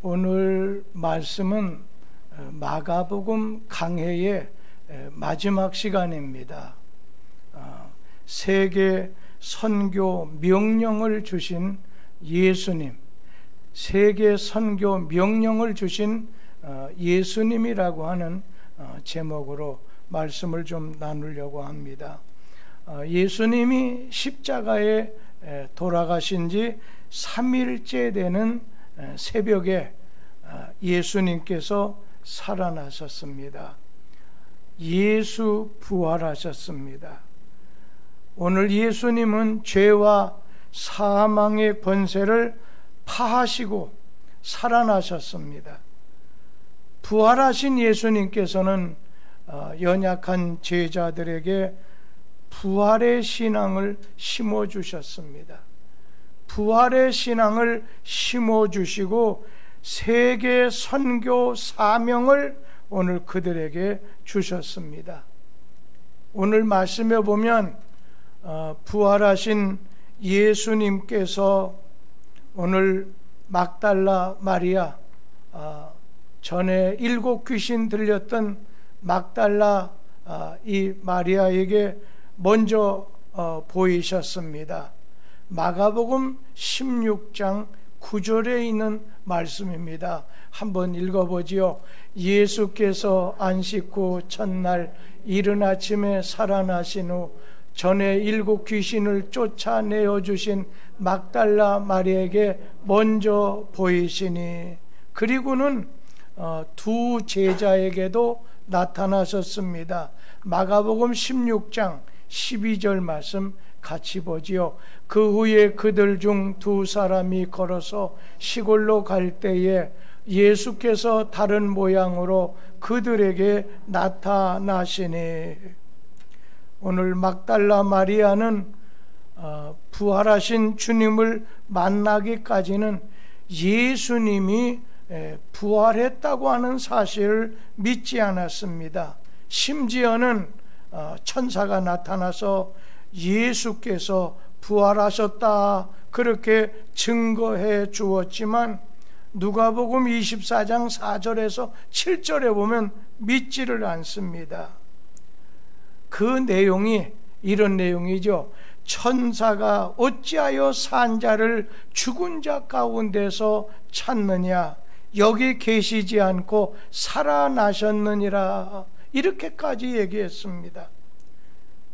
오늘 말씀은 마가복음 강해의 마지막 시간입니다. 세계 선교 명령을 주신 예수님, 세계 선교 명령을 주신 예수님이라고 하는 제목으로 말씀을 좀 나누려고 합니다. 예수님이 십자가에 돌아가신 지 3일째 되는 새벽에 예수님께서 살아나셨습니다. 예수 부활하셨습니다. 오늘 예수님은 죄와 사망의 권세를 파하시고 살아나셨습니다. 부활하신 예수님께서는 연약한 제자들에게 부활의 신앙을 심어주셨습니다. 부활의 신앙을 심어주시고 세계 선교 사명을 오늘 그들에게 주셨습니다. 오늘 말씀에 보면 부활하신 예수님께서 오늘 막달라 마리아, 전에 7 귀신 들렸던 막달라 이 마리아에게 먼저 보이셨습니다. 마가복음 16장 9절에 있는 말씀입니다. 한번 읽어보지요. 예수께서 안식 후 첫날 이른 아침에 살아나신 후 전에 7 귀신을 쫓아내어 주신 막달라 마리아에게 먼저 보이시니, 그리고는 2 제자에게도 나타나셨습니다. 마가복음 16장 12절 말씀 같이 보지요. 그 후에 그들 중 2 사람이 걸어서 시골로 갈 때에 예수께서 다른 모양으로 그들에게 나타나시니, 오늘 막달라 마리아는 부활하신 주님을 만나기까지는 예수님이 부활했다고 하는 사실을 믿지 않았습니다. 심지어는 천사가 나타나서 예수께서 부활하셨다 그렇게 증거해 주었지만 누가복음 24장 4절에서 7절에 보면 믿지를 않습니다. 그 내용이 이런 내용이죠. 천사가 어찌하여 산 자를 죽은 자 가운데서 찾느냐, 여기 계시지 않고 살아나셨느니라, 이렇게까지 얘기했습니다.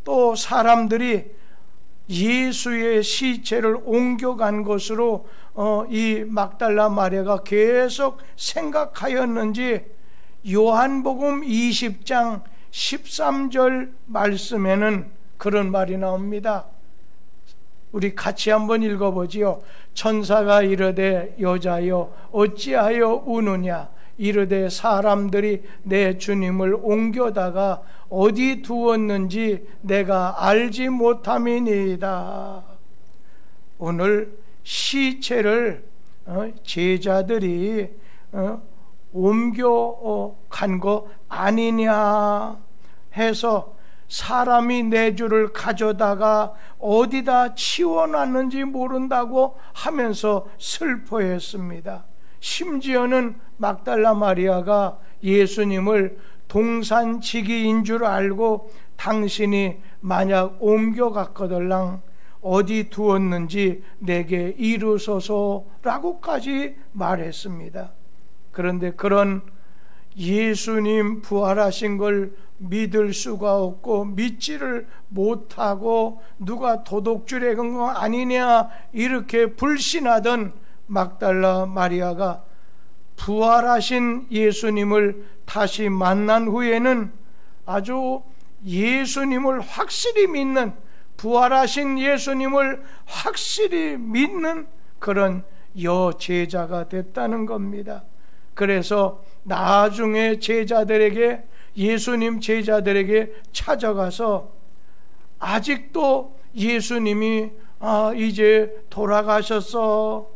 또 사람들이 예수의 시체를 옮겨간 것으로 이 막달라 마리아가 계속 생각하였는지 요한복음 20장 13절 말씀에는 그런 말이 나옵니다. 우리 같이 한번 읽어보지요. 천사가 이르되 여자여 어찌하여 우느냐, 이르되 사람들이 내 주님을 옮겨다가 어디 두었는지 내가 알지 못함이니이다. 오늘 시체를 제자들이 옮겨간 거 아니냐 해서 사람이 내 주를 가져다가 어디다 치워놨는지 모른다고 하면서 슬퍼했습니다. 심지어는 막달라 마리아가 예수님을 동산지기인 줄 알고 당신이 만약 옮겨갔거들랑 어디 두었는지 내게 이루소서라고까지 말했습니다. 그런데 그런 예수님 부활하신 걸 믿을 수가 없고 믿지를 못하고 누가 도둑질해 간 거 아니냐 이렇게 불신하던 막달라 마리아가 부활하신 예수님을 다시 만난 후에는 아주 예수님을 확실히 믿는, 부활하신 예수님을 확실히 믿는 그런 여제자가 됐다는 겁니다. 그래서 나중에 제자들에게, 예수님 제자들에게 찾아가서 아직도 예수님이 이제 돌아가셨어,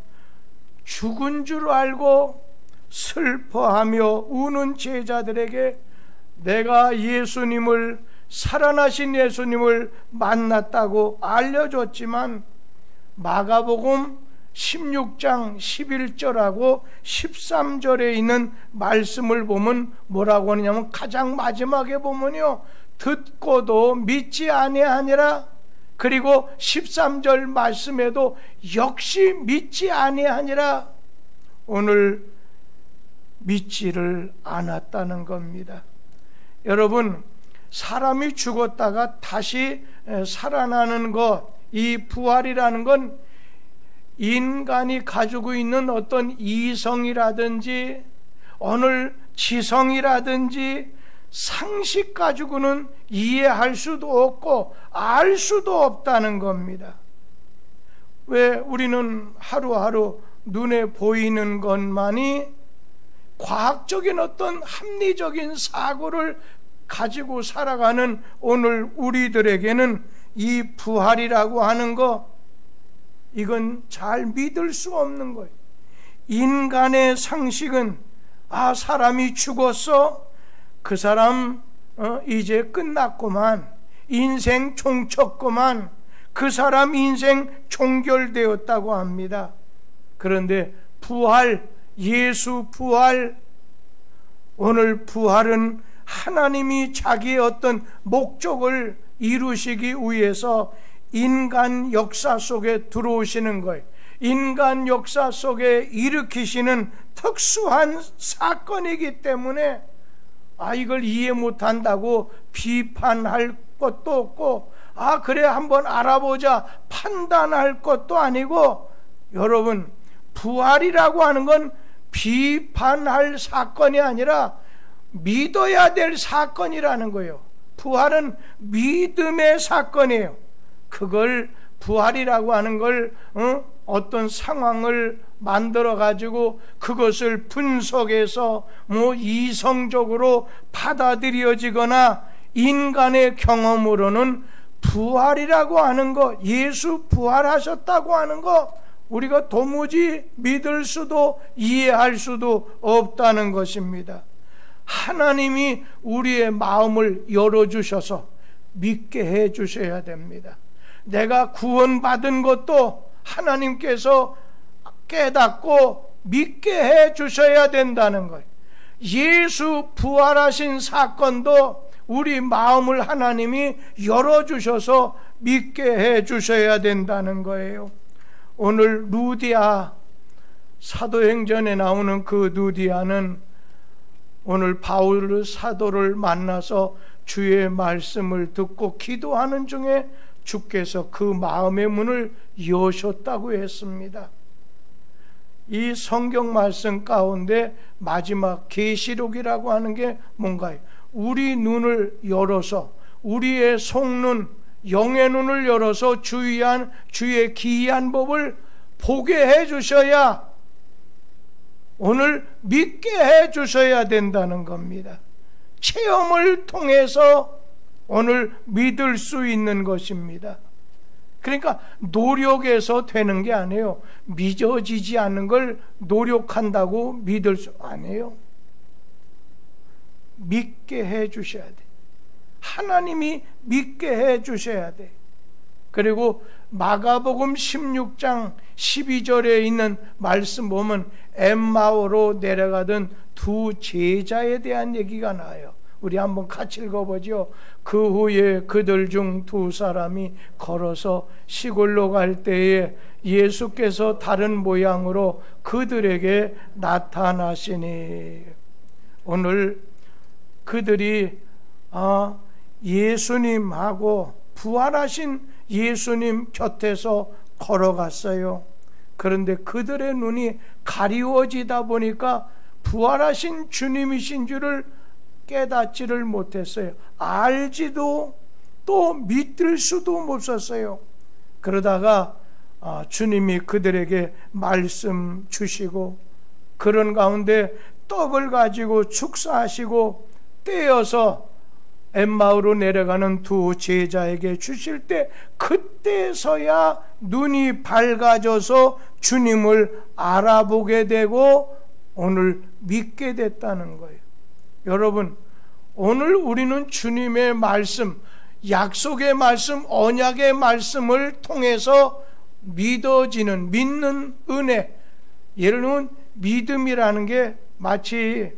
죽은 줄 알고 슬퍼하며 우는 제자들에게 내가 예수님을, 살아나신 예수님을 만났다고 알려줬지만 마가복음 16장 11절하고 13절에 있는 말씀을 보면 뭐라고 하느냐면, 가장 마지막에 보면요, 듣고도 믿지 아니하니라. 그리고 13절 말씀에도 역시 믿지 아니하니라. 오늘 믿지를 않았다는 겁니다. 여러분, 사람이 죽었다가 다시 살아나는 것, 이 부활이라는 건 인간이 가지고 있는 어떤 이성이라든지 어느 지성이라든지 상식 가지고는 이해할 수도 없고 알 수도 없다는 겁니다. 왜 우리는 하루하루 눈에 보이는 것만이 과학적인 어떤 합리적인 사고를 가지고 살아가는 오늘 우리들에게는 이 부활이라고 하는 거, 이건 잘 믿을 수 없는 거예요. 인간의 상식은 사람이 죽었어, 그 사람 이제 끝났구만, 인생 종쳤구만, 그 사람 인생 종결되었다고 합니다. 그런데 부활, 예수 부활, 오늘 부활은 하나님이 자기의 어떤 목적을 이루시기 위해서 인간 역사 속에 들어오시는 거예요. 인간 역사 속에 일으키시는 특수한 사건이기 때문에 이걸 이해 못한다고 비판할 것도 없고, 그래 한번 알아보자 판단할 것도 아니고, 여러분, 부활이라고 하는 건 비판할 사건이 아니라 믿어야 될 사건이라는 거예요. 부활은 믿음의 사건이에요. 그걸 부활이라고 하는 걸 어떤 상황을 만들어 가지고 그것을 분석해서 이성적으로 받아들여지거나 인간의 경험으로는 부활이라고 하는 거, 예수 부활하셨다고 하는 거, 우리가 도무지 믿을 수도 이해할 수도 없다는 것입니다. 하나님이 우리의 마음을 열어주셔서 믿게 해 주셔야 됩니다. 내가 구원받은 것도 하나님께서 깨닫고 믿게 해 주셔야 된다는 거예요. 예수 부활하신 사건도 우리 마음을 하나님이 열어주셔서 믿게 해 주셔야 된다는 거예요. 오늘 루디아, 사도행전에 나오는 그 루디아는 오늘 바울 사도를 만나서 주의 말씀을 듣고 기도하는 중에 주께서 그 마음의 문을 여셨다고 했습니다. 이 성경 말씀 가운데 마지막 계시록이라고 하는 게 뭔가요? 우리 눈을 열어서, 우리의 속눈, 영의 눈을 열어서 주의 기이한 법을 보게 해 주셔야, 오늘 믿게 해 주셔야 된다는 겁니다. 체험을 통해서 오늘 믿을 수 있는 것입니다. 그러니까 노력해서 되는 게 아니에요. 믿어지지 않는 걸 노력한다고 믿을 수 아니에요. 믿게 해 주셔야 돼. 하나님이 믿게 해 주셔야 돼. 그리고 마가복음 16장 12절에 있는 말씀 보면 엠마오로 내려가던 두 제자에 대한 얘기가 나와요. 우리 한번 같이 읽어보죠. 그 후에 그들 중 두 사람이 걸어서 시골로 갈 때에 예수께서 다른 모양으로 그들에게 나타나시니, 오늘 그들이 예수님하고 부활하신 예수님 곁에서 걸어갔어요. 그런데 그들의 눈이 가리워지다 보니까 부활하신 주님이신 줄을 깨닫지를 못했어요. 알지도 또 믿을 수도 없었어요. 그러다가 주님이 그들에게 말씀 주시고, 그런 가운데 떡을 가지고 축사하시고 떼어서 엠마오로 내려가는 두 제자에게 주실 때, 그때서야 눈이 밝아져서 주님을 알아보게 되고 오늘 믿게 됐다는 거예요. 여러분, 오늘 우리는 주님의 말씀, 약속의 말씀, 언약의 말씀을 통해서 믿어지는, 믿는 은혜. 예를 들면 믿음이라는 게 마치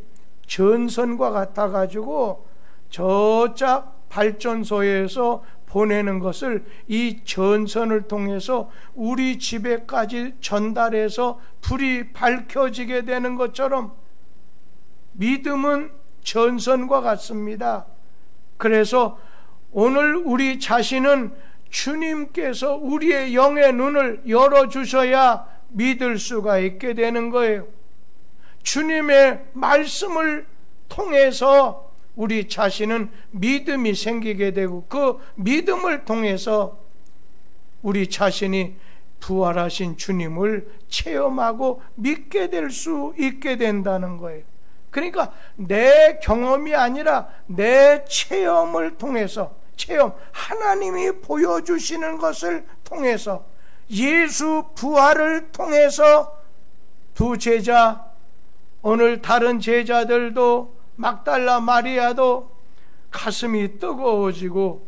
전선과 같아가지고 저짝 발전소에서 보내는 것을 이 전선을 통해서 우리 집에까지 전달해서 불이 밝혀지게 되는 것처럼 믿음은 전선과 같습니다. 그래서 오늘 우리 자신은 주님께서 우리의 영의 눈을 열어주셔야 믿을 수가 있게 되는 거예요. 주님의 말씀을 통해서 우리 자신은 믿음이 생기게 되고, 그 믿음을 통해서 우리 자신이 부활하신 주님을 체험하고 믿게 될 수 있게 된다는 거예요. 그러니까 내 경험이 아니라 내 체험을 통해서, 하나님이 보여주시는 것을 통해서, 예수 부활을 통해서 두 제자, 오늘 다른 제자들도, 막달라 마리아도 가슴이 뜨거워지고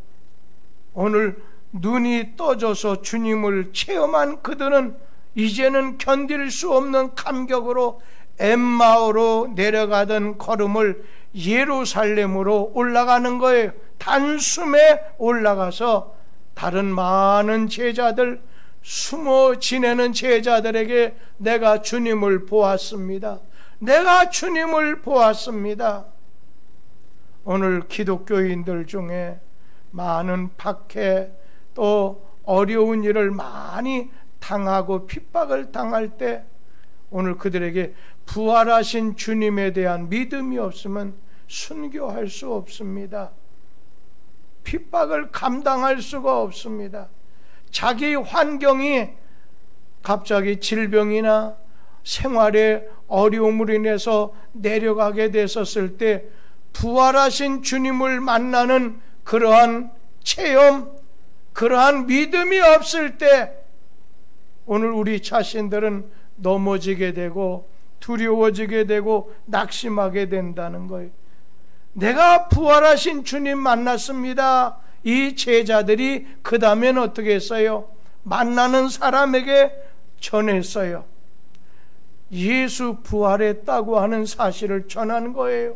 오늘 눈이 떠져서 주님을 체험한 그들은 이제는 견딜 수 없는 감격으로 엠마오로 내려가던 걸음을 예루살렘으로 올라가는 거예요. 단숨에 올라가서 다른 많은 제자들, 숨어 지내는 제자들에게 내가 주님을 보았습니다. 내가 주님을 보았습니다. 오늘 기독교인들 중에 많은 박해 또 어려운 일을 많이 당하고 핍박을 당할 때 오늘 그들에게 부활하신 주님에 대한 믿음이 없으면 순교할 수 없습니다. 핍박을 감당할 수가 없습니다. 자기 환경이 갑자기 질병이나 생활의 어려움으로 인해서 내려가게 됐었을 때 부활하신 주님을 만나는 그러한 체험, 그러한 믿음이 없을 때 오늘 우리 자신들은 넘어지게 되고 두려워지게 되고 낙심하게 된다는 거예요. 내가 부활하신 주님 만났습니다. 이 제자들이 그 다음엔 어떻게 했어요? 만나는 사람에게 전했어요. 예수 부활했다고 하는 사실을 전한 거예요.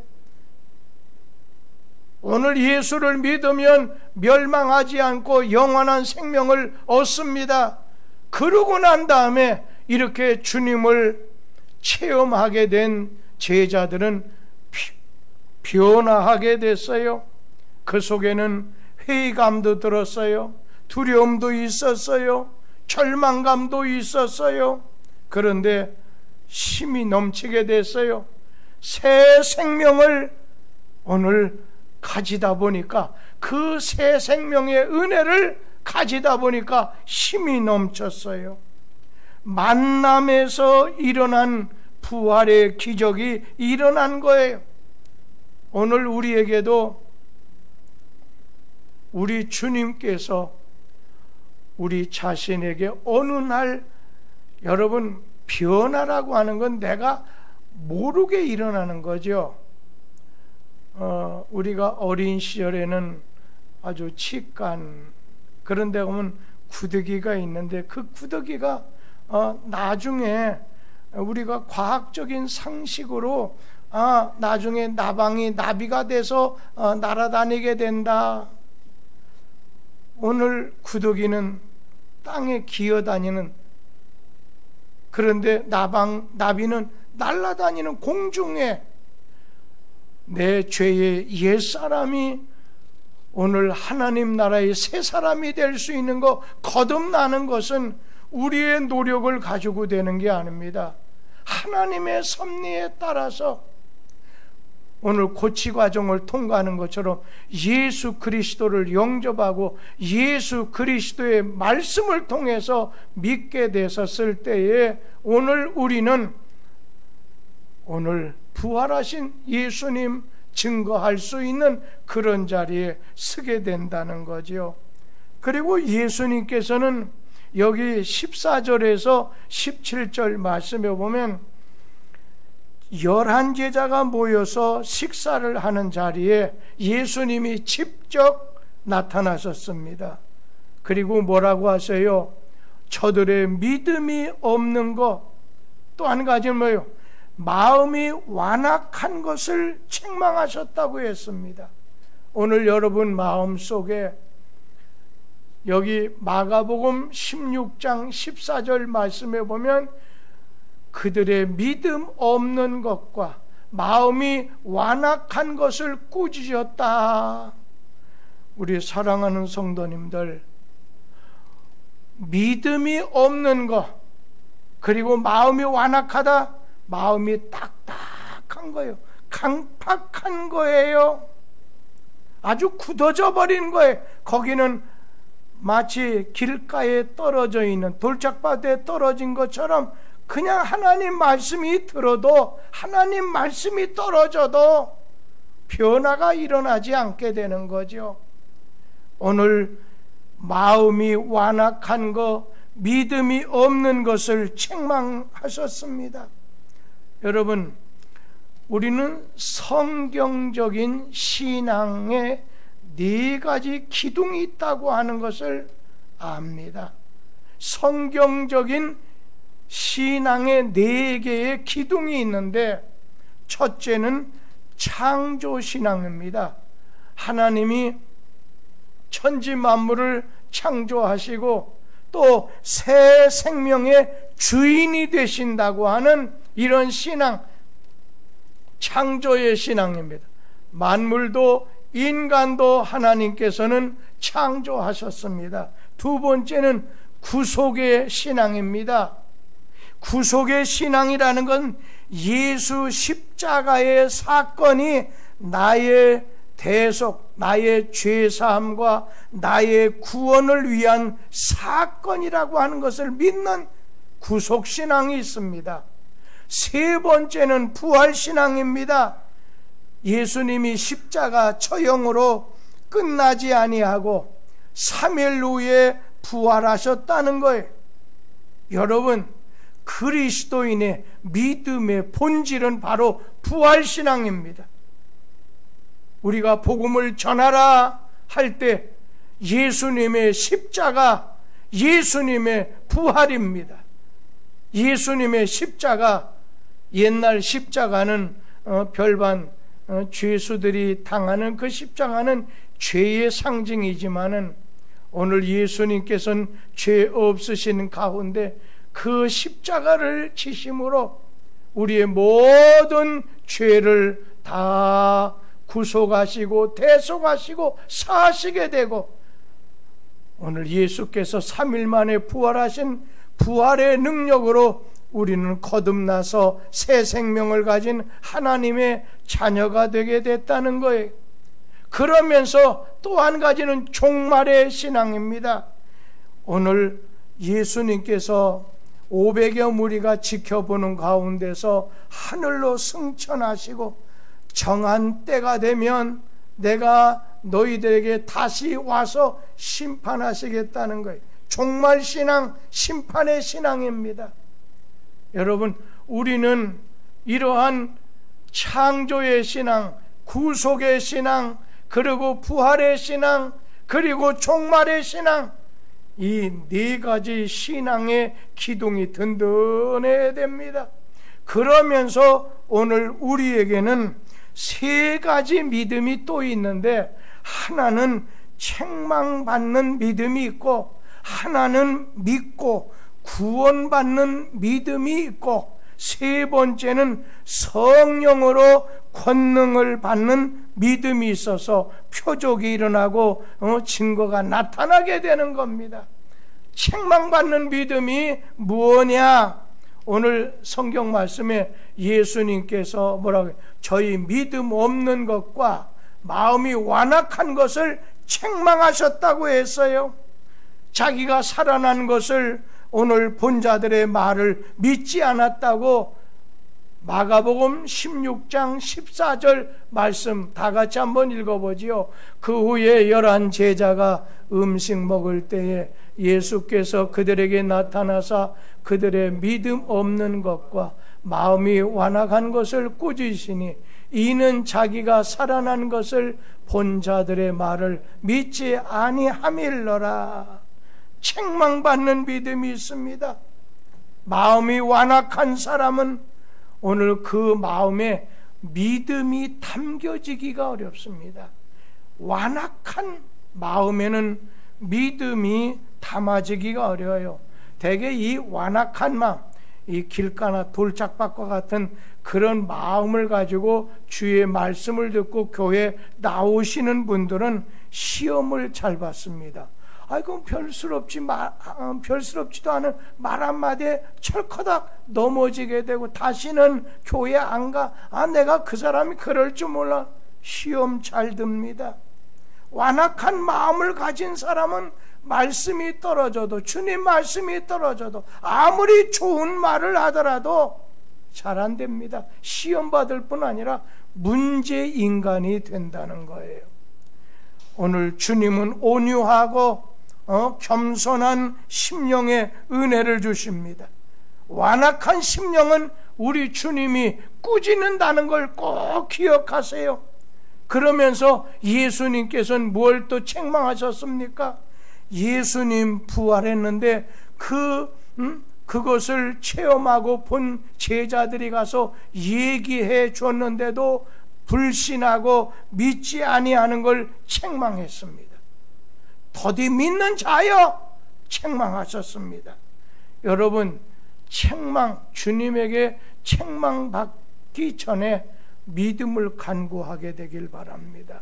오늘 예수를 믿으면 멸망하지 않고 영원한 생명을 얻습니다. 그러고 난 다음에 이렇게 주님을 체험하게 된 제자들은 변화하게 됐어요. 그 속에는 회의감도 들었어요. 두려움도 있었어요. 절망감도 있었어요. 그런데 힘이 넘치게 됐어요. 새 생명을 오늘 가지다 보니까, 그 새 생명의 은혜를 가지다 보니까 힘이 넘쳤어요. 만남에서 일어난 부활의 기적이 일어난 거예요. 오늘 우리에게도 우리 주님께서 우리 자신에게 어느 날, 여러분, 변화라고 하는 건 내가 모르게 일어나는 거죠. 우리가 어린 시절에는 아주 치간 그런 데 보면 구더기가 있는데 그 구더기가 나중에 우리가 과학적인 상식으로 나중에 나비가 돼서 날아다니게 된다. 오늘 구더기는 땅에 기어다니는, 그런데 나비는 날아다니는 공중에, 내 죄의 옛사람이 오늘 하나님 나라의 새 사람이 될 수 있는 거, 거듭나는 것은 우리의 노력을 가지고 되는 게 아닙니다. 하나님의 섭리에 따라서 오늘 고치 과정을 통과하는 것처럼 예수 그리스도를 영접하고 예수 그리스도의 말씀을 통해서 믿게 되었을 때에 오늘 우리는 오늘 부활하신 예수님 증거할 수 있는 그런 자리에 서게 된다는 거죠. 그리고 예수님께서는 여기 14절에서 17절 말씀에 보면 11제자가 모여서 식사를 하는 자리에 예수님이 직접 나타나셨습니다. 그리고 뭐라고 하세요? 저들의 믿음이 없는 것, 또 한 가지는 뭐예요? 마음이 완악한 것을 책망하셨다고 했습니다. 오늘 여러분 마음속에 여기 마가복음 16장 14절 말씀에 보면 그들의 믿음 없는 것과 마음이 완악한 것을 꾸짖었다. 우리 사랑하는 성도님들, 믿음이 없는 것, 그리고 마음이 완악하다, 마음이 딱딱한 거예요. 강팍한 거예요. 아주 굳어져 버린 거예요. 거기는 마치 길가에 떨어져 있는 돌짝밭에 떨어진 것처럼 그냥 하나님 말씀이 들어도, 하나님 말씀이 떨어져도 변화가 일어나지 않게 되는 거죠. 오늘 마음이 완악한 것, 믿음이 없는 것을 책망하셨습니다. 여러분, 우리는 성경적인 신앙에 4가지 기둥이 있다고 하는 것을 압니다. 성경적인 신앙의 4개의 기둥이 있는데, 첫째는 창조신앙입니다. 하나님이 천지 만물을 창조하시고 또 새 생명의 주인이 되신다고 하는 이런 신앙, 창조의 신앙입니다. 만물도 인간도 하나님께서는 창조하셨습니다. 두 번째는 구속의 신앙입니다. 구속의 신앙이라는 건 예수 십자가의 사건이 나의 대속, 나의 죄사함과 나의 구원을 위한 사건이라고 하는 것을 믿는 구속신앙이 있습니다. 세 번째는 부활신앙입니다. 예수님이 십자가 처형으로 끝나지 아니하고 3일 후에 부활하셨다는 거예요. 여러분, 그리스도인의 믿음의 본질은 바로 부활신앙입니다. 우리가 복음을 전하라 할 때 예수님의 십자가, 예수님의 부활입니다. 예수님의 십자가, 옛날 십자가는 별반 죄수들이 당하는 그 십자가는 죄의 상징이지만은 오늘 예수님께서는 죄 없으신 가운데 그 십자가를 지심으로 우리의 모든 죄를 다 구속하시고 대속하시고 사하시게 되고, 오늘 예수께서 3일 만에 부활하신 부활의 능력으로 우리는 거듭나서 새 생명을 가진 하나님의 자녀가 되게 됐다는 거예요. 그러면서 또 한 가지는 종말의 신앙입니다. 오늘 예수님께서 500여 무리가 지켜보는 가운데서 하늘로 승천하시고 정한 때가 되면 내가 너희들에게 다시 와서 심판하시겠다는 거예요. 종말신앙, 심판의 신앙입니다. 여러분, 우리는 이러한 창조의 신앙, 구속의 신앙, 그리고 부활의 신앙, 그리고 종말의 신앙, 이 4가지 신앙의 기둥이 든든해야 됩니다. 그러면서 오늘 우리에게는 3가지 믿음이 또 있는데, 하나는 책망받는 믿음이 있고, 하나는 믿고 구원받는 믿음이 있고, 세 번째는 성령으로 권능을 받는 믿음이 있어서 표적이 일어나고 증거가 나타나게 되는 겁니다. 책망받는 믿음이 무엇이냐? 오늘 성경 말씀에 예수님께서 뭐라고 해요? 저희 믿음 없는 것과 마음이 완악한 것을 책망하셨다고 했어요. 자기가 살아난 것을 오늘 본자들의 말을 믿지 않았다고 마가복음 16장 14절 말씀 다 같이 한번 읽어보지요. 그 후에 11 제자가 음식 먹을 때에 예수께서 그들에게 나타나사 그들의 믿음 없는 것과 마음이 완악한 것을 꾸짖으시니 이는 자기가 살아난 것을 본 자들의 말을 믿지 아니함일러라. 책망받는 믿음이 있습니다. 마음이 완악한 사람은 오늘 그 마음에 믿음이 담겨지기가 어렵습니다. 완악한 마음에는 믿음이 담아지기가 어려워요. 대개 이 완악한 마음, 이 길가나 돌짝밭과 같은 그런 마음을 가지고 주의 말씀을 듣고 교회에 나오시는 분들은 시험을 잘 받습니다. 아이고 별스럽지도 않은 말 한마디에 철커닥 넘어지게 되고 다시는 교회 안 가. 내가 그 사람이 그럴 줄 몰라. 시험 잘 듭니다. 완악한 마음을 가진 사람은 말씀이 떨어져도, 주님 말씀이 떨어져도, 아무리 좋은 말을 하더라도 잘 안 됩니다. 시험 받을 뿐 아니라 문제 인간이 된다는 거예요. 오늘 주님은 온유하고 겸손한 심령의 은혜를 주십니다. 완악한 심령은 우리 주님이 꾸짖는다는 걸 꼭 기억하세요. 그러면서 예수님께서는 뭘 또 책망하셨습니까? 예수님 부활했는데 그것을 체험하고 본 제자들이 가서 얘기해 줬는데도 불신하고 믿지 아니하는 걸 책망했습니다. 더디 믿는 자여 책망하셨습니다. 여러분, 주님에게 책망받기 전에 믿음을 간구하게 되길 바랍니다.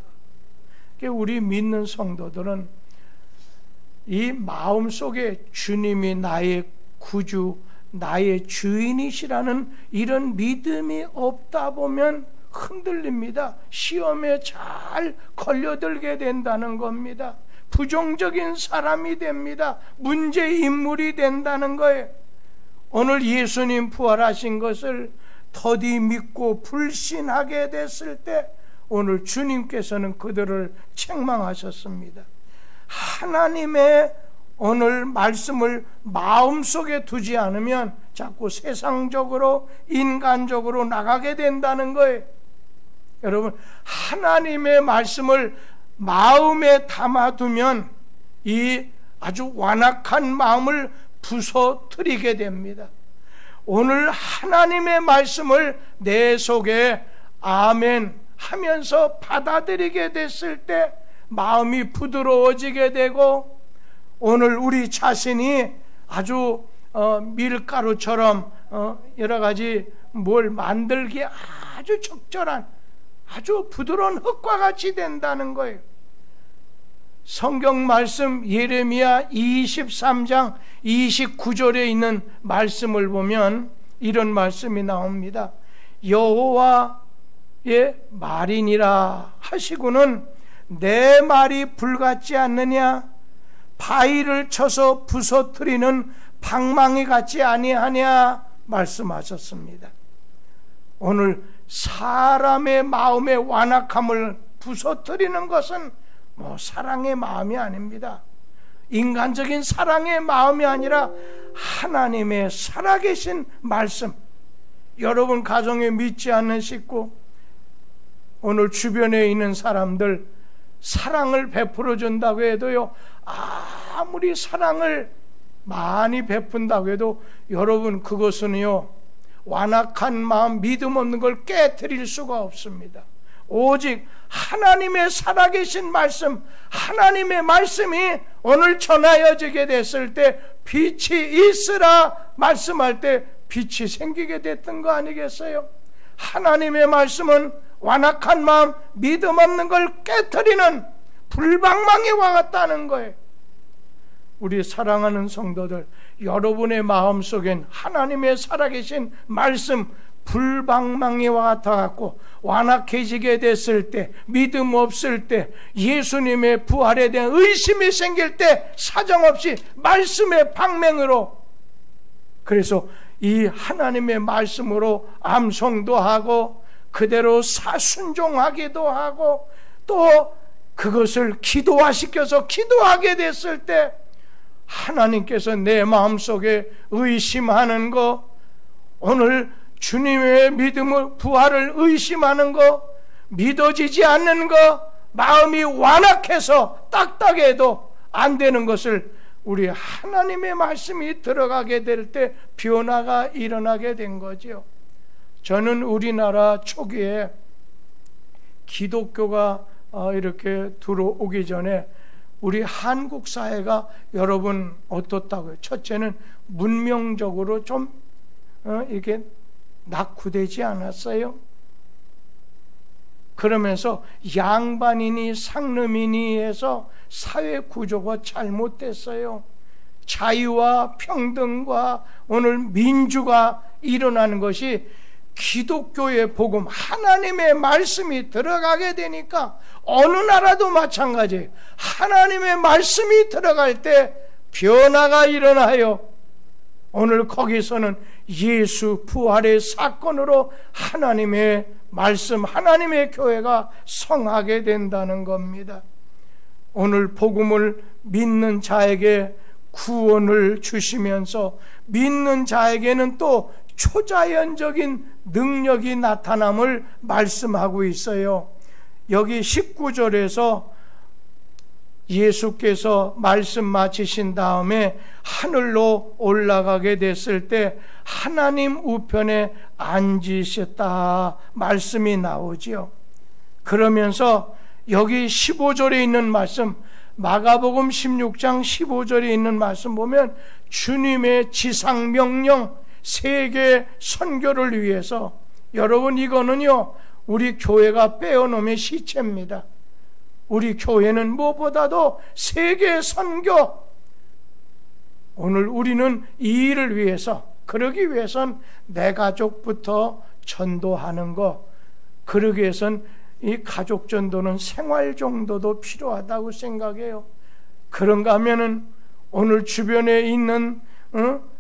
우리 믿는 성도들은 이 마음속에 주님이 나의 구주, 나의 주인이시라는 이런 믿음이 없다 보면 흔들립니다. 시험에 잘 걸려들게 된다는 겁니다. 부정적인 사람이 됩니다. 문제 인물이 된다는 거예요. 오늘 예수님 부활하신 것을 더디 믿고 불신하게 됐을 때 오늘 주님께서는 그들을 책망하셨습니다. 하나님의 오늘 말씀을 마음속에 두지 않으면 자꾸 세상적으로 인간적으로 나가게 된다는 거예요. 여러분, 하나님의 말씀을 마음에 담아두면 이 아주 완악한 마음을 부서뜨리게 됩니다. 오늘 하나님의 말씀을 내 속에 아멘 하면서 받아들이게 됐을 때 마음이 부드러워지게 되고 오늘 우리 자신이 아주 밀가루처럼 여러 가지 뭘 만들기에 아주 적절한 아주 부드러운 흙과 같이 된다는 거예요. 성경 말씀 예레미야 23장 29절에 있는 말씀을 보면 이런 말씀이 나옵니다. 여호와의 말이니라 하시고는 내 말이 불같지 않느냐? 바위를 쳐서 부서뜨리는 방망이 같지 아니하냐? 말씀하셨습니다. 오늘 사람의 마음의 완악함을 부서뜨리는 것은 사랑의 마음이 아닙니다. 인간적인 사랑의 마음이 아니라 하나님의 살아계신 말씀. 여러분 가정에 믿지 않는 식구, 오늘 주변에 있는 사람들 사랑을 베풀어 준다고 해도요, 아무리 사랑을 많이 베푼다고 해도 여러분 그것은요 완악한 마음, 믿음 없는 걸 깨트릴 수가 없습니다. 오직 하나님의 살아계신 말씀, 하나님의 말씀이 오늘 전하여지게 됐을 때 빛이 있으라 말씀할 때 빛이 생기게 됐던 거 아니겠어요? 하나님의 말씀은 완악한 마음, 믿음 없는 걸 깨트리는 불방망이와 같다는 거예요. 우리 사랑하는 성도들, 여러분의 마음속엔 하나님의 살아계신 말씀 불방망이와 같아갖고 완악해지게 됐을 때, 믿음 없을 때, 예수님의 부활에 대한 의심이 생길 때 사정없이 말씀의 방맹으로, 그래서 이 하나님의 말씀으로 암송도 하고 그대로 순종하기도 하고 또 그것을 기도화시켜서 기도하게 됐을 때 하나님께서 내 마음속에 의심하는 거, 오늘 주님의 믿음을 부활을 의심하는 거, 믿어지지 않는 거, 마음이 완악해서 딱딱해도 안 되는 것을 우리 하나님의 말씀이 들어가게 될 때 변화가 일어나게 된 거죠. 저는 우리나라 초기에 기독교가 이렇게 들어오기 전에 우리 한국 사회가 여러분 어떻다고요? 첫째는 문명적으로 좀 이렇게 낙후되지 않았어요? 그러면서 양반이니 상름이니 해서 사회 구조가 잘못됐어요. 자유와 평등과 오늘 민주가 일어나는 것이 기독교의 복음, 하나님의 말씀이 들어가게 되니까 어느 나라도 마찬가지예요. 하나님의 말씀이 들어갈 때 변화가 일어나요. 오늘 거기서는 예수 부활의 사건으로 하나님의 말씀, 하나님의 교회가 성하게 된다는 겁니다. 오늘 복음을 믿는 자에게 구원을 주시면서 믿는 자에게는 또 초자연적인 능력이 나타남을 말씀하고 있어요. 여기 19절에서 예수께서 말씀 마치신 다음에 하늘로 올라가게 됐을 때 하나님 우편에 앉으셨다 말씀이 나오지요. 그러면서 여기 15절에 있는 말씀, 마가복음 16장 15절에 있는 말씀 보면 주님의 지상명령, 세계 선교를 위해서, 여러분 이거는요 우리 교회가 빼어놓으면 시체입니다. 우리 교회는 무엇보다도 세계 선교, 오늘 우리는 이 일을 위해서, 그러기 위해선 내 가족부터 전도하는 것, 그러기 위해선 이 가족 전도는 생활 정도도 필요하다고 생각해요. 그런가 하면은 오늘 주변에 있는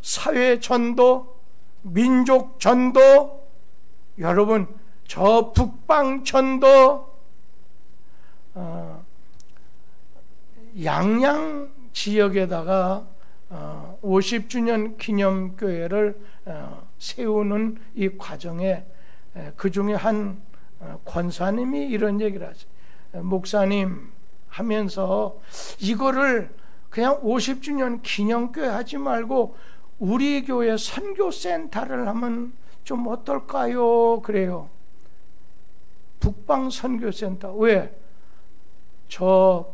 사회 전도, 민족 전도, 여러분 저 북방 전도, 양양 지역에다가 50주년 기념교회를 세우는 이 과정에 그 중에 한 권사님이 이런 얘기를 하죠. 목사님 하면서 이거를 그냥 50주년 기념교회 하지 말고 우리 교회 선교센터를 하면 좀 어떨까요? 그래요. 북방 선교센터. 왜? 저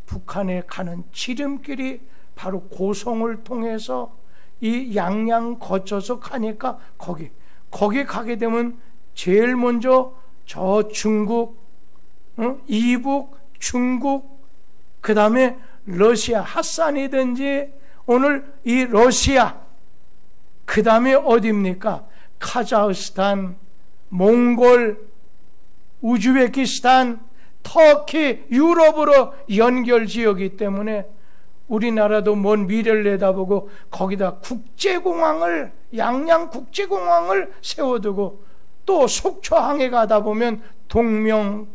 북한에 가는 지름길이 바로 고성을 통해서 이 양양 거쳐서 가니까 거기 가게 되면 제일 먼저 저 중국, 이북, 중국, 그 다음에 러시아, 핫산이든지 오늘 이 러시아, 그 다음에 어디입니까? 카자흐스탄, 몽골, 우즈베키스탄, 터키, 유럽으로 연결 지역이기 때문에 우리나라도 먼 미래를 내다보고 거기다 국제공항을, 양양 국제공항을 세워두고 또 속초항에 가다 보면 동명,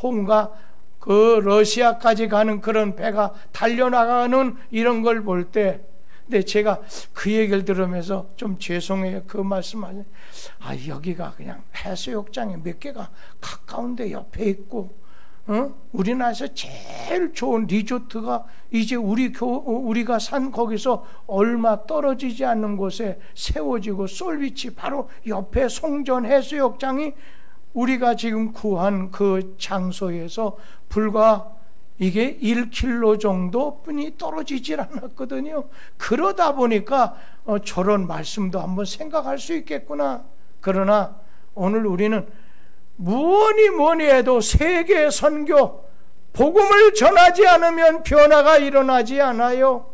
홍가 그 러시아까지 가는 그런 배가 달려나가는 이런 걸 볼 때, 근데 제가 그 얘기를 들으면서 좀 죄송해요. 그 말씀하세요. 여기가 그냥 해수욕장에 몇 개가 가까운데 옆에 있고, 우리나라에서 제일 좋은 리조트가 이제 우리가 산 거기서 얼마 떨어지지 않는 곳에 세워지고 솔비치 바로 옆에 송전 해수욕장이 우리가 지금 구한 그 장소에서 불과 이게 1km 정도뿐이 떨어지질 않았거든요. 그러다 보니까 저런 말씀도 한번 생각할 수 있겠구나. 그러나 오늘 우리는 뭐니 해도 세계 선교, 복음을 전하지 않으면 변화가 일어나지 않아요.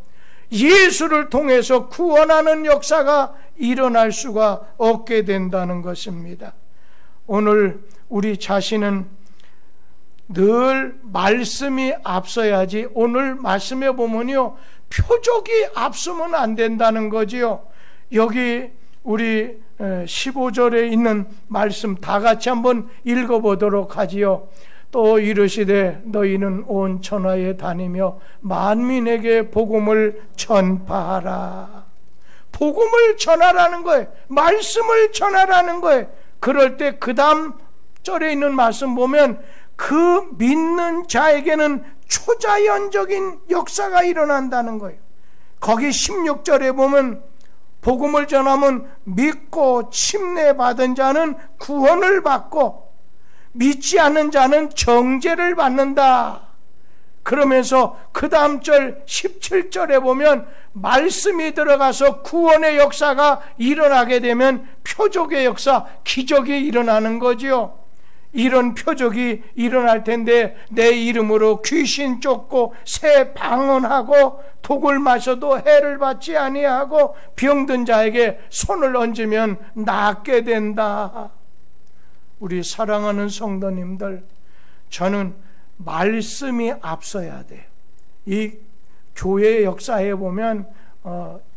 예수를 통해서 구원하는 역사가 일어날 수가 없게 된다는 것입니다. 오늘 우리 자신은 늘 말씀이 앞서야지, 오늘 말씀에 보면요 표적이 앞서면 안 된다는 거지요. 여기 우리 15절에 있는 말씀 다 같이 한번 읽어보도록 하지요. 또 이르시되 너희는 온 천하에 다니며 만민에게 복음을 전파하라. 복음을 전하라는 거예요. 말씀을 전하라는 거예요. 그럴 때 그 다음 절에 있는 말씀 보면 그 믿는 자에게는 초자연적인 역사가 일어난다는 거예요. 거기 16절에 보면 복음을 전하면 믿고 침례받은 자는 구원을 받고 믿지 않는 자는 정죄를 받는다. 그러면서 그 다음 절 17절에 보면 말씀이 들어가서 구원의 역사가 일어나게 되면 표적의 역사, 기적이 일어나는 거지요. 이런 표적이 일어날 텐데 내 이름으로 귀신 쫓고 새 방언하고 독을 마셔도 해를 받지 아니하고 병든 자에게 손을 얹으면 낫게 된다. 우리 사랑하는 성도님들, 저는 말씀이 앞서야 돼요. 이 교회 역사에 보면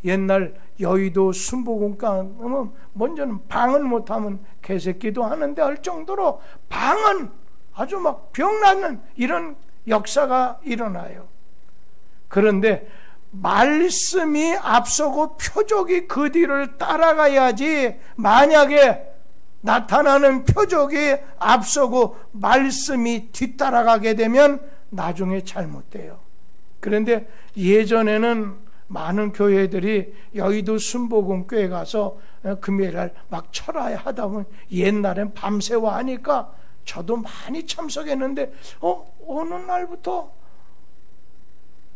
옛날 여의도 순복음가 먼저는 방언 못하면 개새끼도 하는데 할 정도로 방언 아주 막 병나는 이런 역사가 일어나요. 그런데 말씀이 앞서고 표적이 그 뒤를 따라가야지, 만약에 나타나는 표적이 앞서고 말씀이 뒤따라가게 되면 나중에 잘못돼요. 그런데 예전에는 많은 교회들이 여의도 순복음교회 가서 금요일날 막 철야 하다 보면 옛날엔 밤새워 하니까 저도 많이 참석했는데 어느 날부터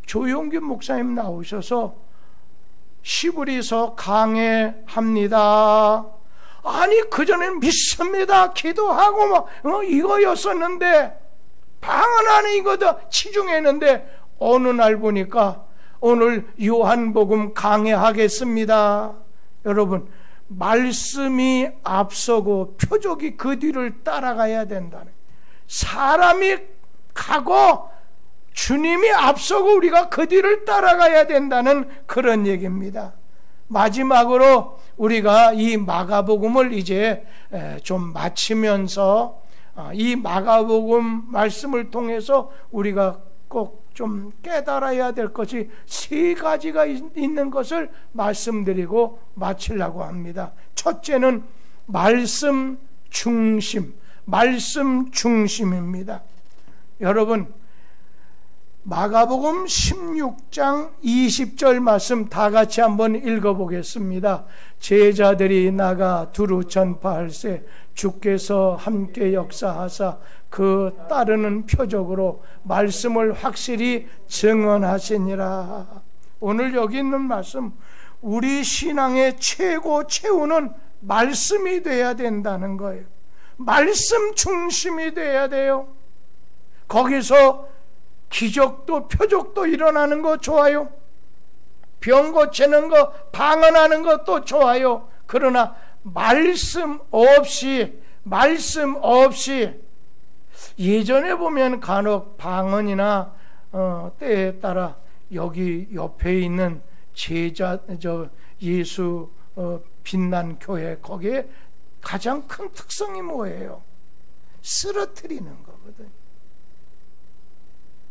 조용균 목사님 나오셔서 시부리서 강해합니다. 아니 그전엔 믿습니다 기도하고 막 이거였었는데 방언하는 이거다 치중했는데 어느 날 보니까 오늘 요한복음 강해하겠습니다. 여러분, 말씀이 앞서고 표적이 그 뒤를 따라가야 된다는, 사람이 가고 주님이 앞서고 우리가 그 뒤를 따라가야 된다는 그런 얘기입니다. 마지막으로 우리가 이 마가복음을 이제 좀 마치면서 이 마가복음 말씀을 통해서 우리가 꼭 좀 깨달아야 될 것이 세 가지가 있는 것을 말씀드리고 마치려고 합니다. 첫째는 말씀 중심, 말씀 중심입니다. 여러분, 마가복음 16장 20절 말씀 다 같이 한번 읽어보겠습니다. 제자들이 나가 두루 전파할세 주께서 함께 역사하사 그 따르는 표적으로 말씀을 확실히 증언하시니라. 오늘 여기 있는 말씀, 우리 신앙의 최고 최후는 말씀이 돼야 된다는 거예요. 말씀 중심이 돼야 돼요. 거기서 기적도 표적도 일어나는 거 좋아요. 병 고치는 거, 방언하는 것도 좋아요. 그러나 말씀 없이 예전에 보면 간혹 방언이나 때에 따라 여기 옆에 있는 예수 빛난 교회, 거기에 가장 큰 특성이 뭐예요? 쓰러뜨리는 거거든.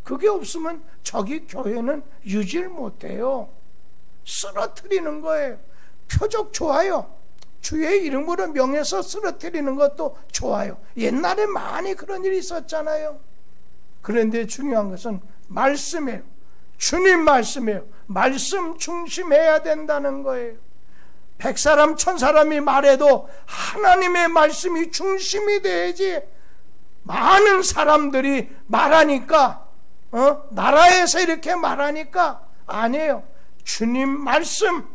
그게 없으면 저기 교회는 유지를 못해요. 쓰러뜨리는 거예요. 표적 좋아요. 주의 이름으로 명해서 쓰러뜨리는 것도 좋아요. 옛날에 많이 그런 일이 있었잖아요. 그런데 중요한 것은 말씀이에요. 주님 말씀이에요. 말씀 중심해야 된다는 거예요. 100사람 1000사람이 말해도 하나님의 말씀이 중심이 돼야지. 많은 사람들이 말하니까 나라에서 이렇게 말하니까 아니에요. 주님 말씀,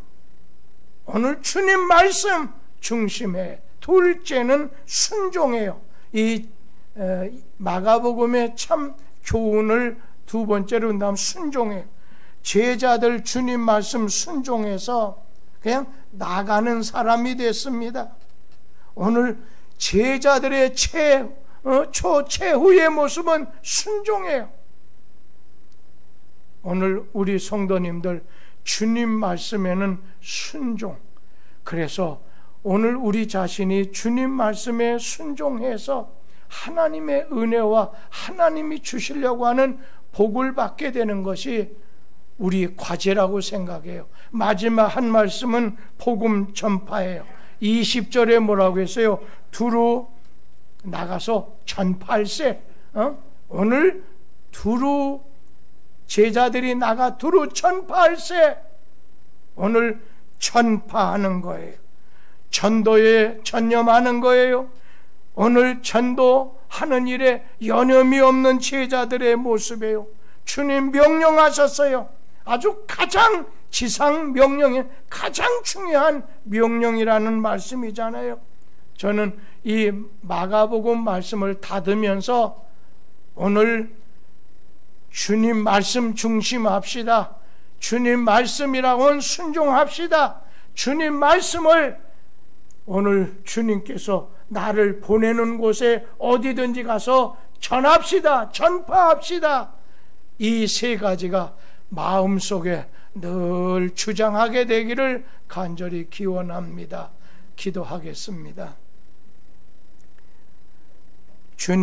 오늘 주님 말씀 중심에, 둘째는 순종해요. 이 마가복음의 참 교훈을 두 번째로 한다면 순종해요. 제자들 주님 말씀 순종해서 그냥 나가는 사람이 됐습니다. 오늘 제자들의 최후의 모습은 순종해요. 오늘 우리 성도님들 주님 말씀에는 순종. 그래서 오늘 우리 자신이 주님 말씀에 순종해서 하나님의 은혜와 하나님이 주시려고 하는 복을 받게 되는 것이 우리 과제라고 생각해요. 마지막 한 말씀은 복음 전파예요. 20절에 뭐라고 했어요? 두루 나가서 전파할세. 오늘 두루 제자들이 나가 두루 전파할세. 오늘 전파하는 거예요. 전도에 전념하는 거예요. 오늘 전도하는 일에 여념이 없는 제자들의 모습이에요. 주님 명령하셨어요. 아주 가장 지상 명령이 가장 중요한 명령이라는 말씀이잖아요. 저는 이 마가복음 말씀을 닫으면서 오늘 주님 말씀 중심합시다. 주님 말씀이라고는 순종합시다. 주님 말씀을 오늘 주님께서 나를 보내는 곳에 어디든지 가서 전합시다. 전파합시다. 이 세 가지가 마음속에 늘 주장하게 되기를 간절히 기원합니다. 기도하겠습니다. 주님